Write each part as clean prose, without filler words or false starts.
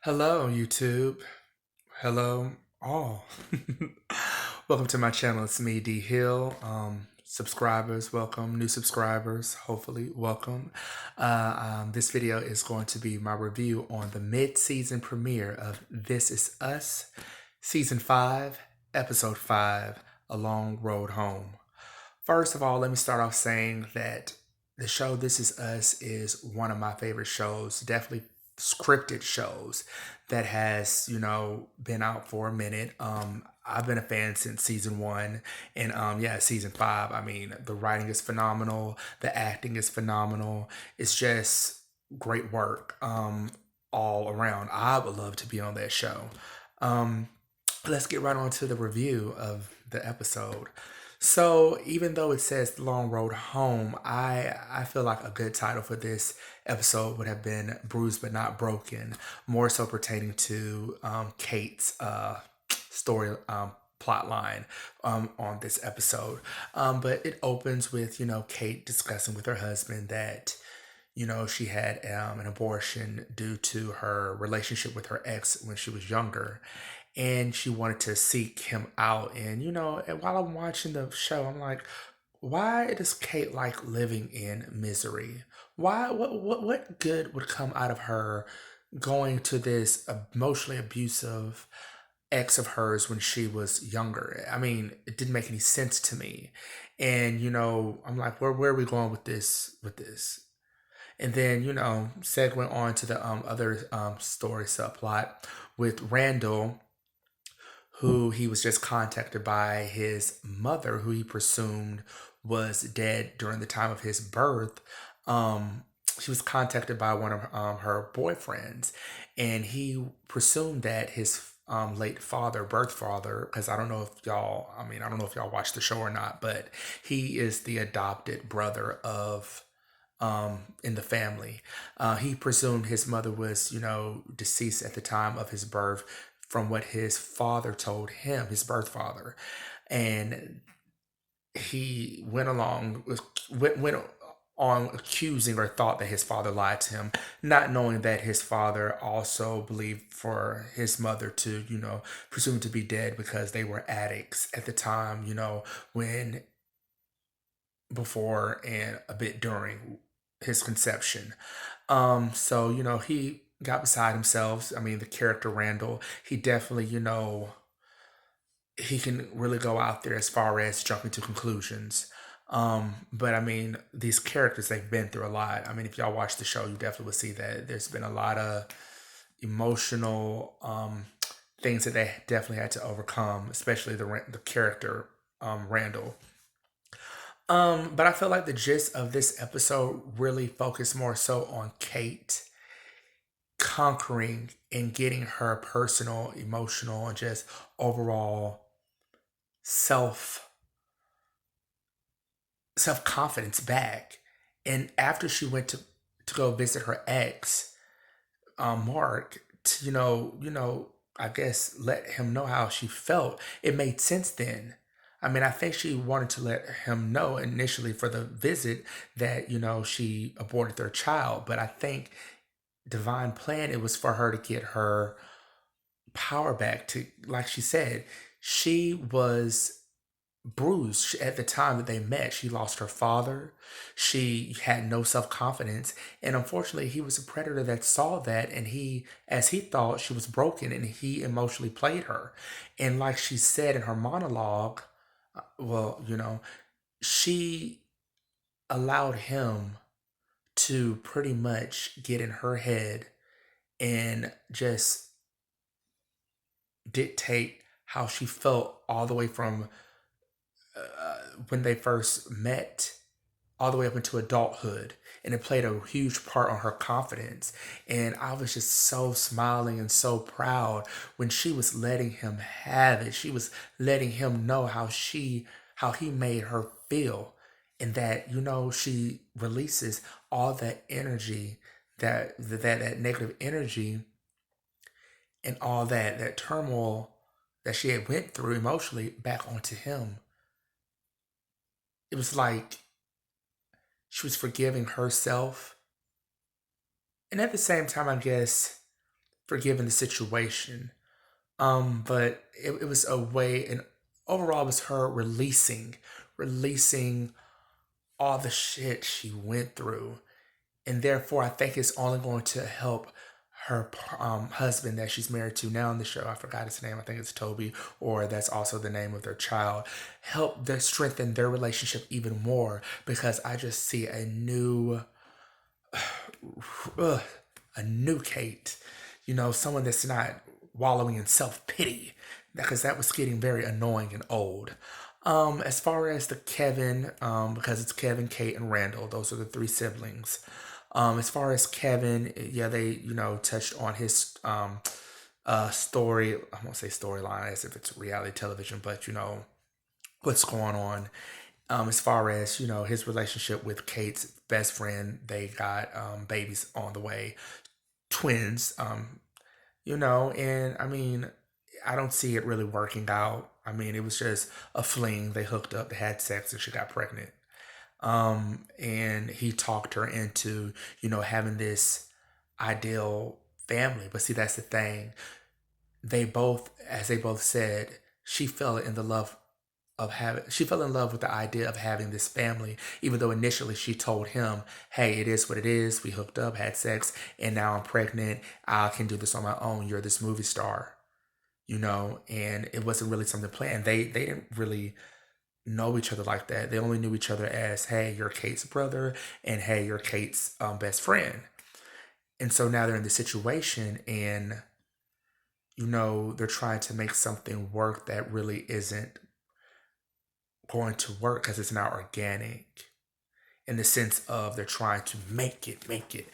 Hello, YouTube. Hello, all. Welcome to my channel. It's me, D Hill. Subscribers, welcome. New subscribers, hopefully, welcome. This video is going to be my review on the mid-season premiere of This Is Us, Season 5, Episode 5, A Long Road Home. First of all, let me start off saying that the show This Is Us is one of my favorite shows, definitely scripted shows that has, been out for a minute. I've been a fan since season 1 and yeah, season 5. I mean, the writing is phenomenal, the acting is phenomenal. It's just great work all around. I would love to be on that show. Um let's get right on to the review of the episode. So even though it says The Long Road Home, I feel like a good title for this episode would have been Bruised But Not Broken, more so pertaining to Kate's story plot line on this episode. But it opens with, Kate discussing with her husband that, she had an abortion due to her relationship with her ex when she was younger, and she wanted to seek him out. And and while I'm watching the show, I'm like, why does Kate like living in misery? Why? What good would come out of her going to this emotionally abusive ex of hers when she was younger? I mean, it didn't make any sense to me. And I'm like, where are we going with this? And then, Seg went on to the other story subplot with Randall, who he was just contacted by his mother, who he presumed was dead during the time of his birth. She was contacted by one of her boyfriends, and he presumed that his late father, birth father, because I don't know if y'all watched the show or not, but he is the adopted brother of in the family. He presumed his mother was, deceased at the time of his birth from what his father told him, his birth father. And he went on accusing or thought that his father lied to him, not knowing that his father also believed for his mother to, presumed to be dead because they were addicts at the time, when before and a bit during his conception. So, he got beside himself. I mean, the character Randall, he definitely, he can really go out there as far as jumping to conclusions. But I mean, these characters, they've been through a lot. I mean, if y'all watch the show, you definitely will see that there's been a lot of emotional things that they definitely had to overcome, especially the character Randall. But I feel like the gist of this episode really focused more so on Kate conquering and getting her personal, emotional, and just overall self self confidence back. And after she went to go visit her ex, Mark, to I guess let him know how she felt. It made sense then. I mean, I think she wanted to let him know initially for the visit that she aborted their child, but I think divine plan, it was for her to get her power back. To, like she said, she was bruised at the time that they met. She lost her father. She had no self-confidence, and unfortunately he was a predator that saw that, and he, as he thought, she was broken, and he emotionally played her. And like she said in her monologue, well, she allowed him to pretty much get in her head and just dictate how she felt all the way from when they first met all the way up into adulthood. And it played a huge part on her confidence. And I was just so smiling and so proud when she was letting him have it. She was letting him know how he made her feel. And that, she releases all that energy, that negative energy, and all that turmoil that she had went through emotionally back onto him. It was like she was forgiving herself, and at the same time, I guess, forgiving the situation. But it was a way, and overall, it was her releasing all the shit she went through, and therefore, I think it's only going to help her husband that she's married to now in the show. I forgot his name. I think it's Toby, or that's also the name of their child. Help them strengthen their relationship even more because I just see ugh, a new Kate. Someone that's not wallowing in self pity, because that was getting very annoying and old. As far as the Kevin, because it's Kevin, Kate, and Randall, those are the three siblings. As far as Kevin, yeah, they touched on his story. I won't say storyline as if it's reality television, but what's going on. As far as his relationship with Kate's best friend, they got babies on the way, twins. And I mean, I don't see it really working out. I mean, it was just a fling. They hooked up, they had sex, and she got pregnant. And he talked her into, having this ideal family. But see, that's the thing. As they both said, she fell in love with the idea of having this family, even though initially she told him, hey, it is what it is. We hooked up, had sex, and now I'm pregnant. I can do this on my own. You're this movie star, and it wasn't really something planned. They didn't really know each other like that. They only knew each other as, hey, you're Kate's brother, and hey, you're Kate's best friend. And so now they're in the situation, and they're trying to make something work that really isn't going to work because it's not organic, in the sense of they're trying to make it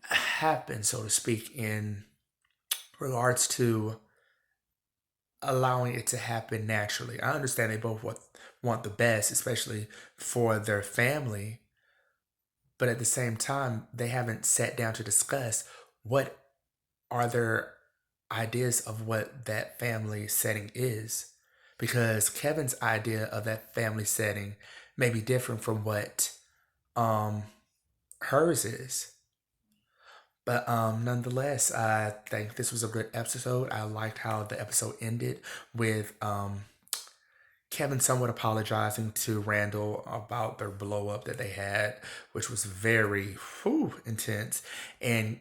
happen, so to speak, in regards to allowing it to happen naturally. I understand they both want the best, especially for their family, but at the same time, they haven't sat down to discuss what are their ideas of what that family setting is. Because Kevin's idea of that family setting may be different from what um, hers is. But nonetheless, I think this was a good episode. I liked how the episode ended with Kevin somewhat apologizing to Randall about their blow up that they had, which was very intense. And